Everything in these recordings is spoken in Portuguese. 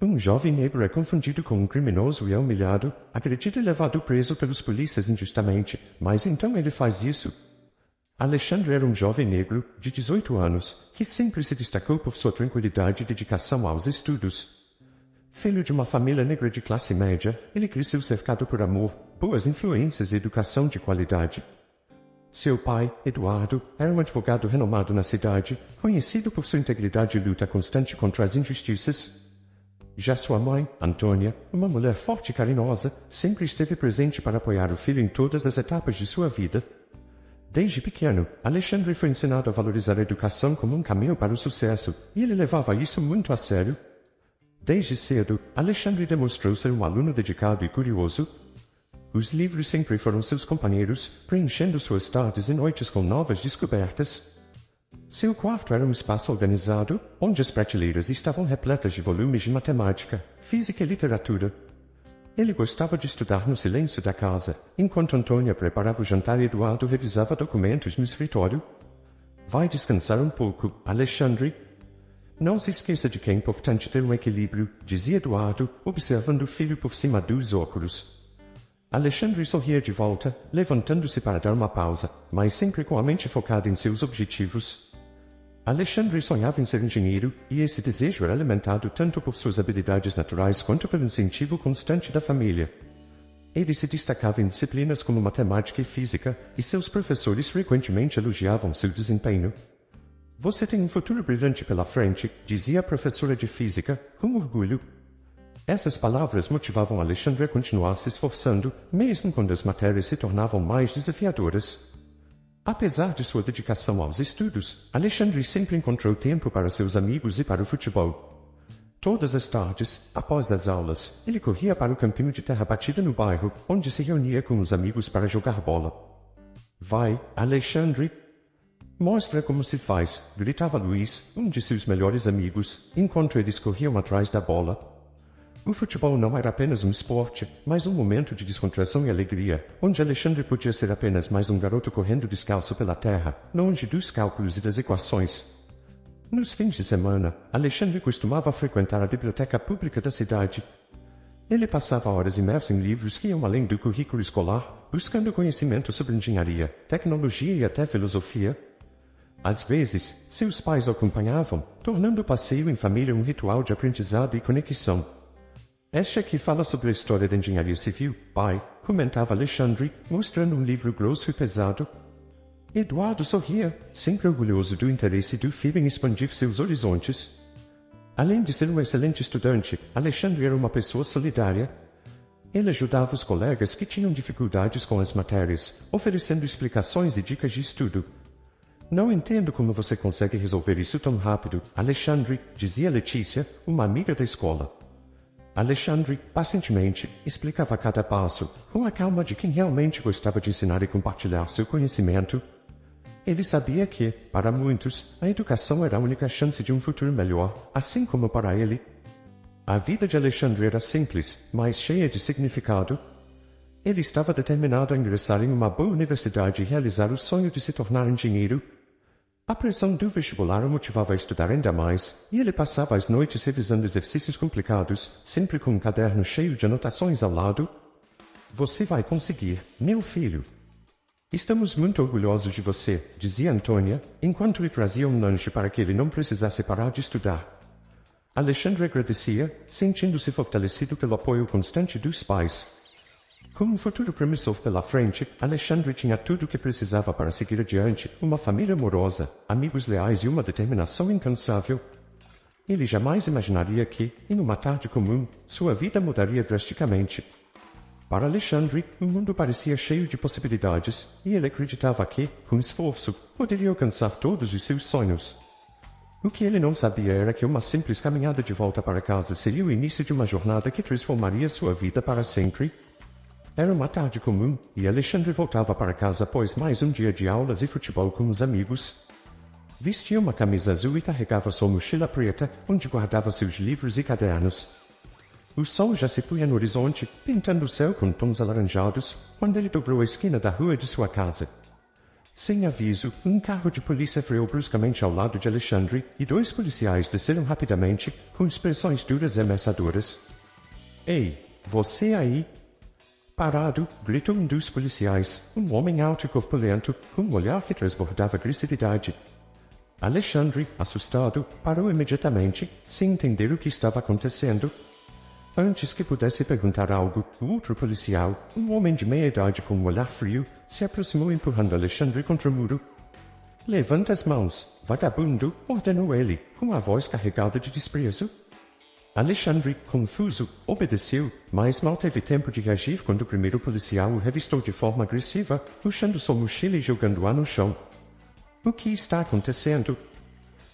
Um jovem negro é confundido com um criminoso e é humilhado, agredido e levado preso pelos polícias injustamente, mas então ele faz isso. Alexandre era um jovem negro, de 18 anos, que sempre se destacou por sua tranquilidade e dedicação aos estudos. Filho de uma família negra de classe média, ele cresceu cercado por amor, boas influências e educação de qualidade. Seu pai, Eduardo, era um advogado renomado na cidade, conhecido por sua integridade e luta constante contra as injustiças. Já sua mãe, Antônia, uma mulher forte e carinhosa, sempre esteve presente para apoiar o filho em todas as etapas de sua vida. Desde pequeno, Alexandre foi ensinado a valorizar a educação como um caminho para o sucesso, e ele levava isso muito a sério. Desde cedo, Alexandre demonstrou ser um aluno dedicado e curioso. Os livros sempre foram seus companheiros, preenchendo suas tardes e noites com novas descobertas. Seu quarto era um espaço organizado, onde as prateleiras estavam repletas de volumes de matemática, física e literatura. Ele gostava de estudar no silêncio da casa, enquanto Antônia preparava o jantar e Eduardo revisava documentos no escritório. Vai descansar um pouco, Alexandre. Não se esqueça de que é importante ter um equilíbrio, dizia Eduardo, observando o filho por cima dos óculos. Alexandre sorria de volta, levantando-se para dar uma pausa, mas sempre com a mente focada em seus objetivos. Alexandre sonhava em ser engenheiro, e esse desejo era alimentado tanto por suas habilidades naturais quanto pelo incentivo constante da família. Ele se destacava em disciplinas como matemática e física, e seus professores frequentemente elogiavam seu desempenho. Você tem um futuro brilhante pela frente, dizia a professora de física, com orgulho. Essas palavras motivavam Alexandre a continuar se esforçando, mesmo quando as matérias se tornavam mais desafiadoras. Apesar de sua dedicação aos estudos, Alexandre sempre encontrou tempo para seus amigos e para o futebol. Todas as tardes, após as aulas, ele corria para o campinho de terra batida no bairro, onde se reunia com os amigos para jogar bola. Vai, Alexandre! Mostra como se faz, gritava Luiz, um de seus melhores amigos, enquanto eles corriam atrás da bola. O futebol não era apenas um esporte, mas um momento de descontração e alegria, onde Alexandre podia ser apenas mais um garoto correndo descalço pela terra, longe dos cálculos e das equações. Nos fins de semana, Alexandre costumava frequentar a biblioteca pública da cidade. Ele passava horas imerso em livros que iam além do currículo escolar, buscando conhecimento sobre engenharia, tecnologia e até filosofia. Às vezes, seus pais o acompanhavam, tornando o passeio em família um ritual de aprendizado e conexão. Este aqui fala sobre a história da engenharia civil, pai, comentava Alexandre, mostrando um livro grosso e pesado. Eduardo sorria, sempre orgulhoso do interesse do filho em expandir seus horizontes. Além de ser um excelente estudante, Alexandre era uma pessoa solidária. Ele ajudava os colegas que tinham dificuldades com as matérias, oferecendo explicações e dicas de estudo. Não entendo como você consegue resolver isso tão rápido, Alexandre, dizia Letícia, uma amiga da escola. Alexandre, pacientemente, explicava cada passo, com a calma de quem realmente gostava de ensinar e compartilhar seu conhecimento. Ele sabia que, para muitos, a educação era a única chance de um futuro melhor, assim como para ele. A vida de Alexandre era simples, mas cheia de significado. Ele estava determinado a ingressar em uma boa universidade e realizar o sonho de se tornar engenheiro. A pressão do vestibular o motivava a estudar ainda mais, e ele passava as noites revisando exercícios complicados, sempre com um caderno cheio de anotações ao lado. Você vai conseguir, meu filho. Estamos muito orgulhosos de você, dizia Antônia, enquanto lhe trazia um lanche para que ele não precisasse parar de estudar. Alexandre agradecia, sentindo-se fortalecido pelo apoio constante dos pais. Com um futuro promissor pela frente, Alexandre tinha tudo o que precisava para seguir adiante, uma família amorosa, amigos leais e uma determinação incansável. Ele jamais imaginaria que, em uma tarde comum, sua vida mudaria drasticamente. Para Alexandre, o mundo parecia cheio de possibilidades, e ele acreditava que, com esforço, poderia alcançar todos os seus sonhos. O que ele não sabia era que uma simples caminhada de volta para casa seria o início de uma jornada que transformaria sua vida para sempre. Era uma tarde comum, e Alexandre voltava para casa após mais um dia de aulas e futebol com os amigos. Vestia uma camisa azul e carregava sua mochila preta, onde guardava seus livros e cadernos. O sol já se punha no horizonte, pintando o céu com tons alaranjados, quando ele dobrou a esquina da rua de sua casa. Sem aviso, um carro de polícia freou bruscamente ao lado de Alexandre e 2 policiais desceram rapidamente, com expressões duras e ameaçadoras. Ei, você aí! Parado, gritou um dos policiais, um homem alto e corpulento, com um olhar que transbordava agressividade. Alexandre, assustado, parou imediatamente, sem entender o que estava acontecendo. Antes que pudesse perguntar algo, o outro policial, um homem de meia-idade com um olhar frio, se aproximou empurrando Alexandre contra o muro. Levanta as mãos, vagabundo, ordenou ele, com a voz carregada de desprezo. Alexandre, confuso, obedeceu, mas mal teve tempo de reagir quando o primeiro policial o revistou de forma agressiva, puxando sua mochila e jogando-a no chão. O que está acontecendo?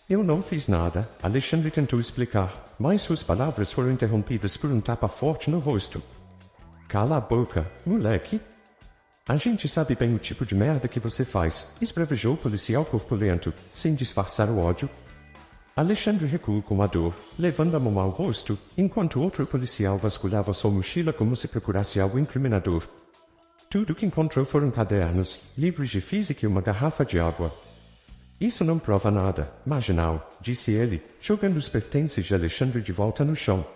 Eu não fiz nada, Alexandre tentou explicar, mas suas palavras foram interrompidas por um tapa forte no rosto. Cala a boca, moleque! A gente sabe bem o tipo de merda que você faz, esbravejou o policial corpulento, sem disfarçar o ódio. Alexandre recuou com a dor, levando a mão ao rosto, enquanto outro policial vasculhava sua mochila como se procurasse algo incriminador. Tudo que encontrou foram cadernos, livros de física e uma garrafa de água. Isso não prova nada, marginal, disse ele, jogando os pertences de Alexandre de volta no chão.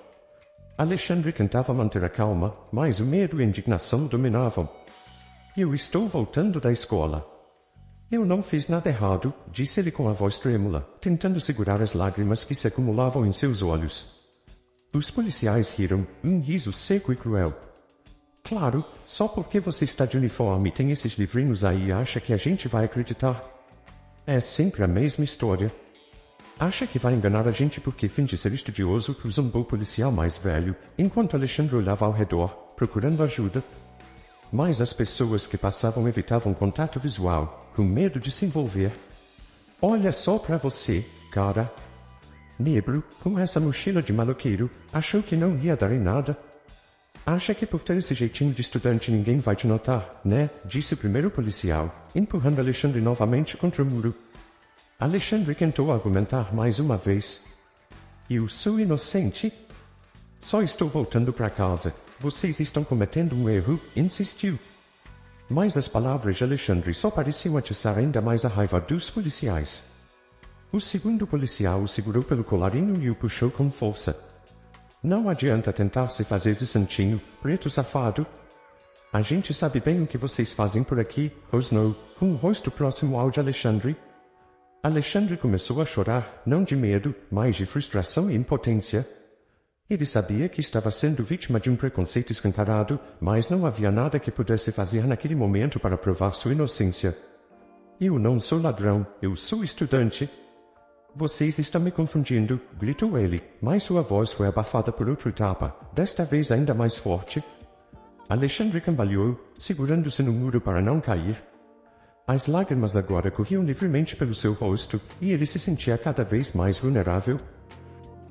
Alexandre tentava manter a calma, mas o medo e a indignação o dominavam. Eu estou voltando da escola. Eu não fiz nada errado, disse ele com a voz trêmula, tentando segurar as lágrimas que se acumulavam em seus olhos. Os policiais riram, um riso seco e cruel. Claro, só porque você está de uniforme e tem esses livrinhos aí e acha que a gente vai acreditar. É sempre a mesma história. Acha que vai enganar a gente porque finge ser estudioso, zombou o policial mais velho, enquanto Alexandre olhava ao redor, procurando ajuda. Mas as pessoas que passavam evitavam contato visual, com medo de se envolver. Olha só pra você, cara. Negro, com essa mochila de maloqueiro, achou que não ia dar em nada. Acha que por ter esse jeitinho de estudante ninguém vai te notar, né? Disse o primeiro policial, empurrando Alexandre novamente contra o muro. Alexandre tentou argumentar mais uma vez. Eu sou inocente. Só estou voltando para casa. Vocês estão cometendo um erro, insistiu. Mas as palavras de Alexandre só pareciam atiçar ainda mais a raiva dos policiais. O segundo policial o segurou pelo colarinho e o puxou com força. Não adianta tentar se fazer de santinho, preto safado. A gente sabe bem o que vocês fazem por aqui, rosnou, com o rosto próximo ao de Alexandre. Alexandre começou a chorar, não de medo, mas de frustração e impotência. Ele sabia que estava sendo vítima de um preconceito escancarado, mas não havia nada que pudesse fazer naquele momento para provar sua inocência. Eu não sou ladrão, eu sou estudante. Vocês estão me confundindo, gritou ele, mas sua voz foi abafada por outro tapa, desta vez ainda mais forte. Alexandre cambaleou, segurando-se no muro para não cair. As lágrimas agora corriam livremente pelo seu rosto, e ele se sentia cada vez mais vulnerável.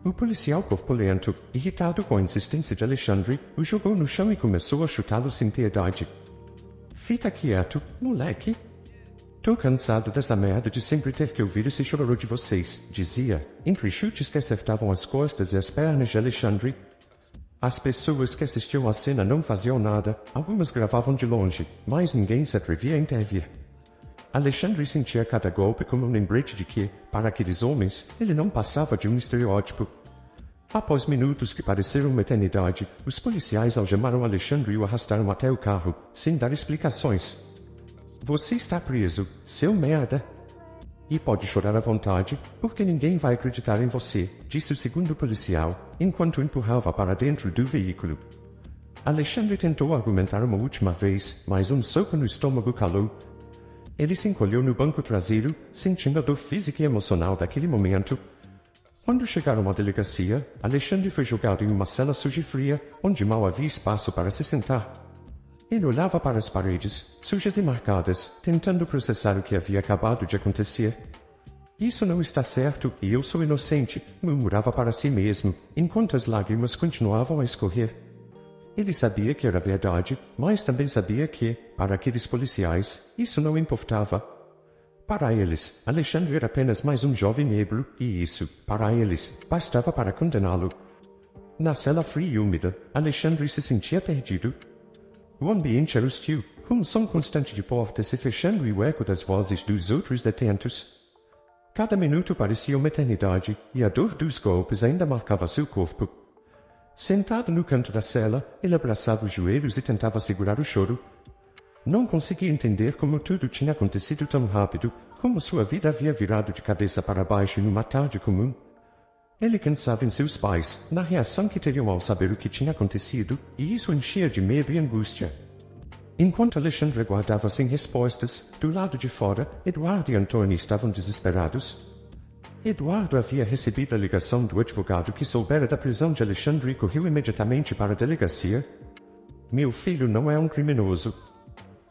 O policial corpulento, irritado com a insistência de Alexandre, o jogou no chão e começou a chutá-lo sem piedade. Fica quieto, moleque. Tô cansado dessa merda de sempre ter que ouvir esse chororô de vocês, dizia, entre chutes que acertavam as costas e as pernas de Alexandre. As pessoas que assistiam à cena não faziam nada, algumas gravavam de longe, mas ninguém se atrevia a intervir. Alexandre sentia cada golpe como um lembrete de que, para aqueles homens, ele não passava de um estereótipo. Após minutos que pareceram uma eternidade, os policiais algemaram Alexandre e o arrastaram até o carro, sem dar explicações. Você está preso, seu merda. E pode chorar à vontade, porque ninguém vai acreditar em você, disse o segundo policial, enquanto o empurrava para dentro do veículo. Alexandre tentou argumentar uma última vez, mas um soco no estômago calou. Ele se encolheu no banco traseiro, sentindo a dor física e emocional daquele momento. Quando chegaram à delegacia, Alexandre foi jogado em uma cela suja e fria, onde mal havia espaço para se sentar. Ele olhava para as paredes, sujas e marcadas, tentando processar o que havia acabado de acontecer. Isso não está certo e eu sou inocente, murmurava para si mesmo, enquanto as lágrimas continuavam a escorrer. Ele sabia que era verdade, mas também sabia que, para aqueles policiais, isso não importava. Para eles, Alexandre era apenas mais um jovem negro, e isso, para eles, bastava para condená-lo. Na cela fria e úmida, Alexandre se sentia perdido. O ambiente era hostil, com um som constante de portas se fechando e o eco das vozes dos outros detentos. Cada minuto parecia uma eternidade, e a dor dos golpes ainda marcava seu corpo. Sentado no canto da cela, ele abraçava os joelhos e tentava segurar o choro. Não conseguia entender como tudo tinha acontecido tão rápido, como sua vida havia virado de cabeça para baixo em uma tarde comum. Ele pensava em seus pais, na reação que teriam ao saber o que tinha acontecido, e isso enchia de medo e angústia. Enquanto Alexandre aguardava sem respostas, do lado de fora, Eduardo e Antônia estavam desesperados. Eduardo havia recebido a ligação do advogado que soubera da prisão de Alexandre e correu imediatamente para a delegacia. Meu filho não é um criminoso.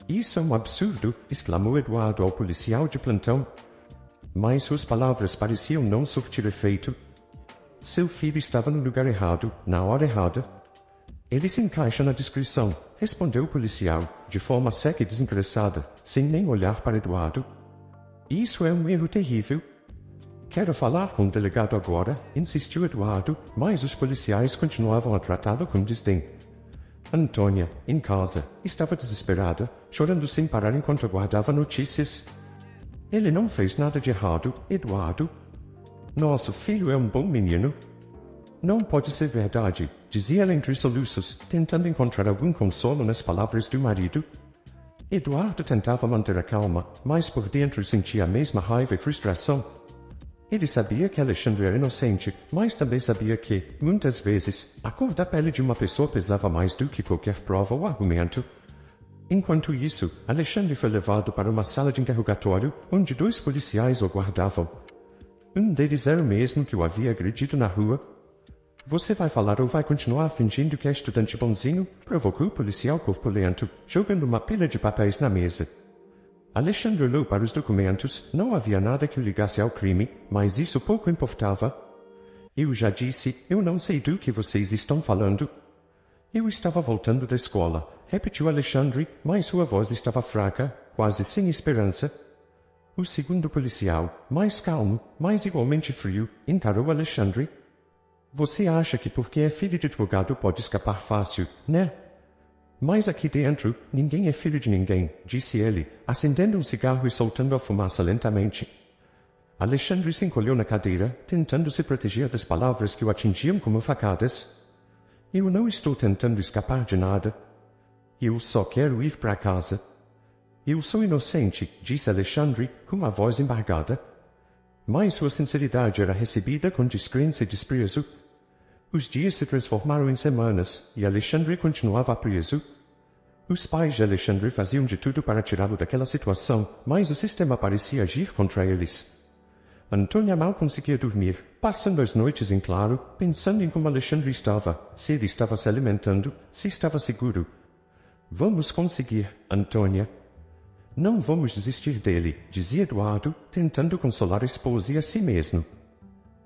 Isso é um absurdo, exclamou Eduardo ao policial de plantão. Mas suas palavras pareciam não surtir efeito. Seu filho estava no lugar errado, na hora errada. Ele se encaixa na descrição, respondeu o policial, de forma seca e desinteressada, sem nem olhar para Eduardo. Isso é um erro terrível. Quero falar com o delegado agora, insistiu Eduardo, mas os policiais continuavam a tratá-lo com desdém. Antônia, em casa, estava desesperada, chorando sem parar enquanto aguardava notícias. Ele não fez nada de errado, Eduardo. Nosso filho é um bom menino. Não pode ser verdade, dizia ela entre soluços, tentando encontrar algum consolo nas palavras do marido. Eduardo tentava manter a calma, mas por dentro sentia a mesma raiva e frustração. Ele sabia que Alexandre era inocente, mas também sabia que, muitas vezes, a cor da pele de uma pessoa pesava mais do que qualquer prova ou argumento. Enquanto isso, Alexandre foi levado para uma sala de interrogatório, onde 2 policiais o guardavam. Um deles era o mesmo que o havia agredido na rua. Você vai falar ou vai continuar fingindo que é estudante bonzinho? Provocou o policial corpulento, jogando uma pilha de papéis na mesa. Alexandre olhou para os documentos, não havia nada que o ligasse ao crime, mas isso pouco importava. Eu já disse, eu não sei do que vocês estão falando. Eu estava voltando da escola, repetiu Alexandre, mas sua voz estava fraca, quase sem esperança. O segundo policial, mais calmo, mas igualmente frio, encarou Alexandre. Você acha que porque é filho de advogado pode escapar fácil, né? Mas aqui dentro, ninguém é filho de ninguém, disse ele, acendendo um cigarro e soltando a fumaça lentamente. Alexandre se encolheu na cadeira, tentando se proteger das palavras que o atingiam como facadas. Eu não estou tentando escapar de nada. Eu só quero ir para casa. Eu sou inocente, disse Alexandre, com a voz embargada. Mas sua sinceridade era recebida com descrença e desprezo. Os dias se transformaram em semanas, e Alexandre continuava preso. Os pais de Alexandre faziam de tudo para tirá-lo daquela situação, mas o sistema parecia agir contra eles. Antônia mal conseguia dormir, passando as noites em claro, pensando em como Alexandre estava, se ele estava se alimentando, se estava seguro. Vamos conseguir, Antônia. Não vamos desistir dele, dizia Eduardo, tentando consolar a esposa e a si mesmo.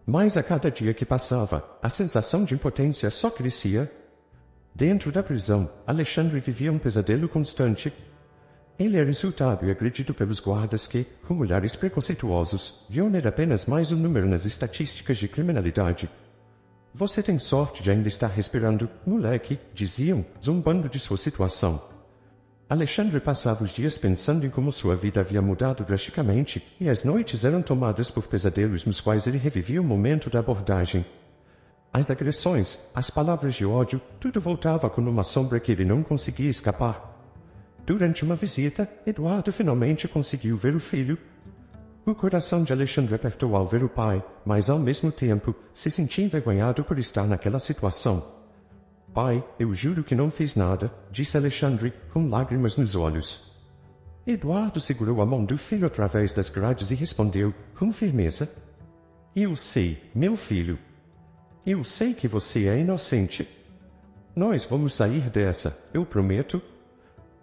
Mas a cada dia que passava, a sensação de impotência só crescia. Dentro da prisão, Alexandre vivia um pesadelo constante. Ele era insultado e agredido pelos guardas que, com olhares preconceituosos, viam nele apenas mais um número nas estatísticas de criminalidade. Você tem sorte de ainda estar respirando, moleque, diziam, zombando de sua situação. Alexandre passava os dias pensando em como sua vida havia mudado drasticamente, e as noites eram tomadas por pesadelos nos quais ele revivia o momento da abordagem. As agressões, as palavras de ódio, tudo voltava como uma sombra que ele não conseguia escapar. Durante uma visita, Eduardo finalmente conseguiu ver o filho. O coração de Alexandre apertou ao ver o pai, mas ao mesmo tempo se sentia envergonhado por estar naquela situação. Pai, eu juro que não fiz nada, disse Alexandre, com lágrimas nos olhos. Eduardo segurou a mão do filho através das grades e respondeu, com firmeza. Eu sei, meu filho. Eu sei que você é inocente. Nós vamos sair dessa, eu prometo.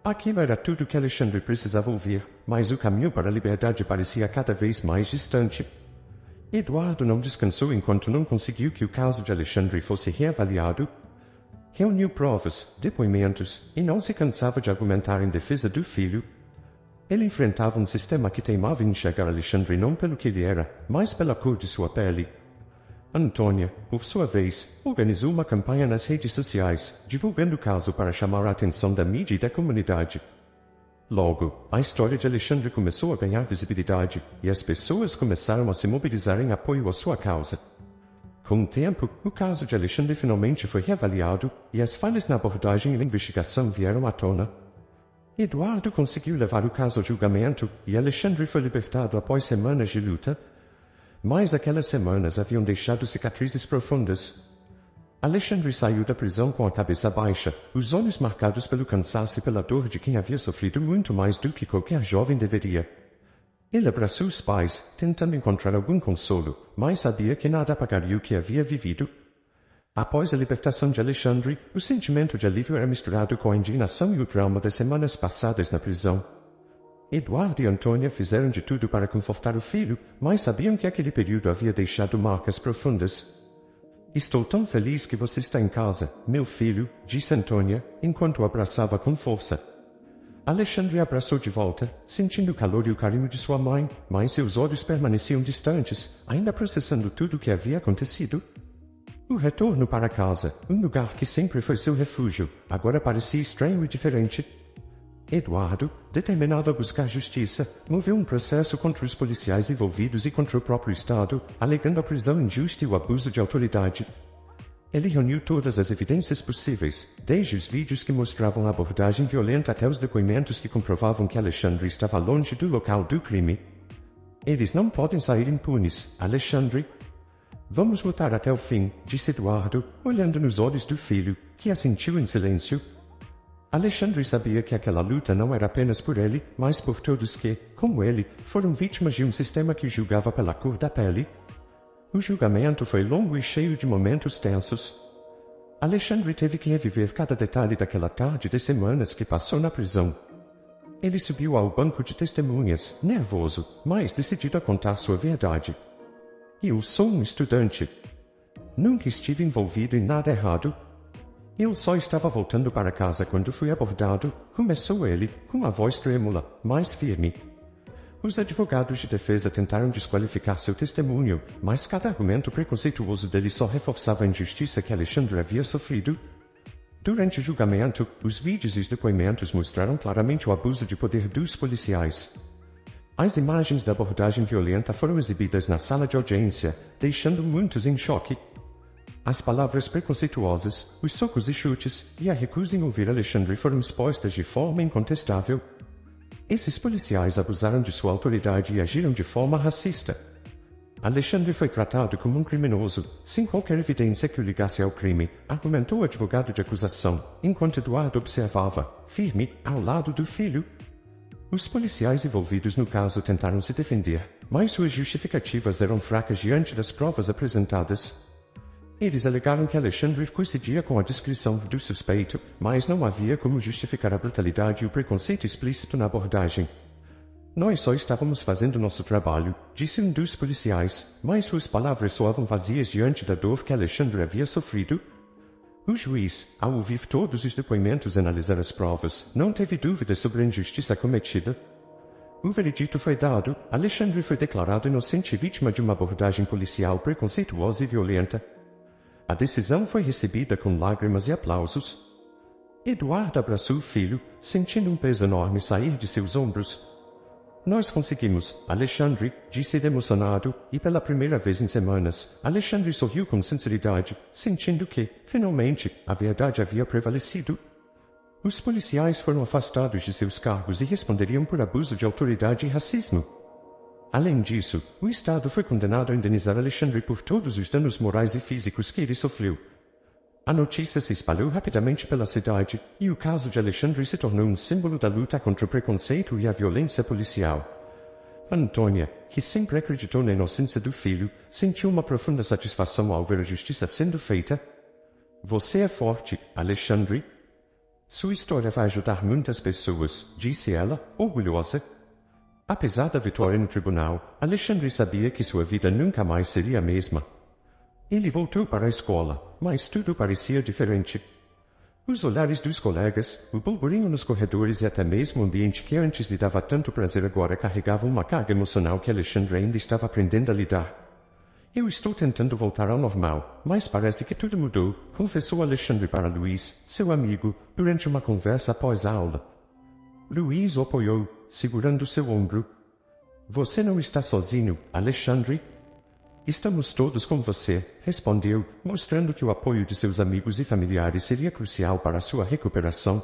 Aquilo era tudo que Alexandre precisava ouvir, mas o caminho para a liberdade parecia cada vez mais distante. Eduardo não descansou enquanto não conseguiu que o caso de Alexandre fosse reavaliado. Reuniu provas, depoimentos, e não se cansava de argumentar em defesa do filho. Ele enfrentava um sistema que teimava em enxergar Alexandre não pelo que ele era, mas pela cor de sua pele. Antônia, por sua vez, organizou uma campanha nas redes sociais, divulgando o caso para chamar a atenção da mídia e da comunidade. Logo, a história de Alexandre começou a ganhar visibilidade, e as pessoas começaram a se mobilizar em apoio à sua causa. Com o tempo, o caso de Alexandre finalmente foi reavaliado, e as falhas na abordagem e na investigação vieram à tona. Eduardo conseguiu levar o caso ao julgamento, e Alexandre foi libertado após semanas de luta. Mas aquelas semanas haviam deixado cicatrizes profundas. Alexandre saiu da prisão com a cabeça baixa, os olhos marcados pelo cansaço e pela dor de quem havia sofrido muito mais do que qualquer jovem deveria. Ele abraçou os pais, tentando encontrar algum consolo, mas sabia que nada apagaria o que havia vivido. Após a libertação de Alexandre, o sentimento de alívio era misturado com a indignação e o trauma das semanas passadas na prisão. Eduardo e Antônia fizeram de tudo para confortar o filho, mas sabiam que aquele período havia deixado marcas profundas. "Estou tão feliz que você está em casa, meu filho", disse Antônia, enquanto o abraçava com força. Alexandre abraçou de volta, sentindo o calor e o carinho de sua mãe, mas seus olhos permaneciam distantes, ainda processando tudo o que havia acontecido. O retorno para casa, um lugar que sempre foi seu refúgio, agora parecia estranho e diferente. Eduardo, determinado a buscar justiça, moveu um processo contra os policiais envolvidos e contra o próprio Estado, alegando a prisão injusta e o abuso de autoridade. Ele reuniu todas as evidências possíveis, desde os vídeos que mostravam a abordagem violenta até os depoimentos que comprovavam que Alexandre estava longe do local do crime. "Eles não podem sair impunes, Alexandre. Vamos lutar até o fim", disse Eduardo, olhando nos olhos do filho, que assentiu em silêncio. Alexandre sabia que aquela luta não era apenas por ele, mas por todos que, como ele, foram vítimas de um sistema que julgava pela cor da pele. O julgamento foi longo e cheio de momentos tensos. Alexandre teve que reviver cada detalhe daquela tarde de semanas que passou na prisão. Ele subiu ao banco de testemunhas, nervoso, mas decidido a contar sua verdade. "Eu sou um estudante. Nunca estive envolvido em nada errado. Eu só estava voltando para casa quando fui abordado", começou ele, com uma voz trêmula, mas firme. Os advogados de defesa tentaram desqualificar seu testemunho, mas cada argumento preconceituoso dele só reforçava a injustiça que Alexandre havia sofrido. Durante o julgamento, os vídeos e os depoimentos mostraram claramente o abuso de poder dos policiais. As imagens da abordagem violenta foram exibidas na sala de audiência, deixando muitos em choque. As palavras preconceituosas, os socos e chutes, e a recusa em ouvir Alexandre foram expostas de forma incontestável. Esses policiais abusaram de sua autoridade e agiram de forma racista. Alexandre foi tratado como um criminoso, sem qualquer evidência que o ligasse ao crime, argumentou o advogado de acusação, enquanto Eduardo observava, firme, ao lado do filho. Os policiais envolvidos no caso tentaram se defender, mas suas justificativas eram fracas diante das provas apresentadas. Eles alegaram que Alexandre coincidia com a descrição do suspeito, mas não havia como justificar a brutalidade e o preconceito explícito na abordagem. "Nós só estávamos fazendo nosso trabalho", disse um dos policiais, mas suas palavras soavam vazias diante da dor que Alexandre havia sofrido. O juiz, ao ouvir todos os depoimentos e analisar as provas, não teve dúvidas sobre a injustiça cometida. O veredito foi dado, Alexandre foi declarado inocente e vítima de uma abordagem policial preconceituosa e violenta. A decisão foi recebida com lágrimas e aplausos. Eduardo abraçou o filho, sentindo um peso enorme sair de seus ombros. "Nós conseguimos, Alexandre", disse ele emocionado, e pela primeira vez em semanas, Alexandre sorriu com sinceridade, sentindo que, finalmente, a verdade havia prevalecido. Os policiais foram afastados de seus cargos e responderiam por abuso de autoridade e racismo. Além disso, o Estado foi condenado a indenizar Alexandre por todos os danos morais e físicos que ele sofreu. A notícia se espalhou rapidamente pela cidade, e o caso de Alexandre se tornou um símbolo da luta contra o preconceito e a violência policial. Antônia, que sempre acreditou na inocência do filho, sentiu uma profunda satisfação ao ver a justiça sendo feita. "Você é forte, Alexandre. Sua história vai ajudar muitas pessoas", disse ela, orgulhosa. Apesar da vitória no tribunal, Alexandre sabia que sua vida nunca mais seria a mesma. Ele voltou para a escola, mas tudo parecia diferente. Os olhares dos colegas, o burburinho nos corredores e até mesmo o ambiente que antes lhe dava tanto prazer agora carregavam uma carga emocional que Alexandre ainda estava aprendendo a lidar. "Eu estou tentando voltar ao normal, mas parece que tudo mudou", confessou Alexandre para Luiz, seu amigo, durante uma conversa após a aula. Luiz o apoiou, segurando seu ombro. Você não está sozinho, Alexandre? Estamos todos com você, respondeu, mostrando que o apoio de seus amigos e familiares seria crucial para a sua recuperação.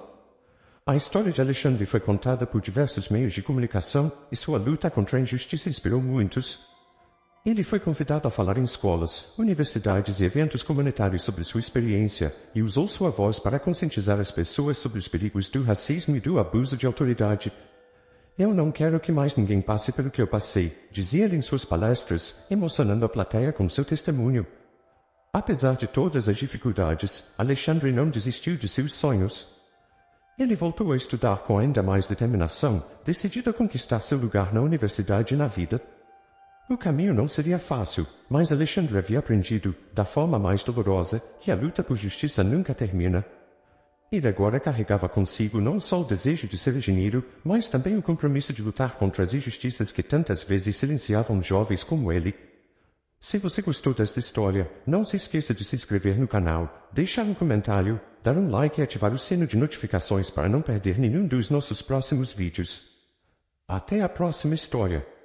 A história de Alexandre foi contada por diversos meios de comunicação e sua luta contra a injustiça inspirou muitos. Ele foi convidado a falar em escolas, universidades e eventos comunitários sobre sua experiência e usou sua voz para conscientizar as pessoas sobre os perigos do racismo e do abuso de autoridade. Eu não quero que mais ninguém passe pelo que eu passei, dizia ele em suas palestras, emocionando a plateia com seu testemunho. Apesar de todas as dificuldades, Alexandre não desistiu de seus sonhos. Ele voltou a estudar com ainda mais determinação, decidido a conquistar seu lugar na universidade e na vida. O caminho não seria fácil, mas Alexandre havia aprendido, da forma mais dolorosa, que a luta por justiça nunca termina. Ele agora carregava consigo não só o desejo de ser engenheiro, mas também o compromisso de lutar contra as injustiças que tantas vezes silenciavam jovens como ele. Se você gostou desta história, não se esqueça de se inscrever no canal, deixar um comentário, dar um like e ativar o sino de notificações para não perder nenhum dos nossos próximos vídeos. Até a próxima história!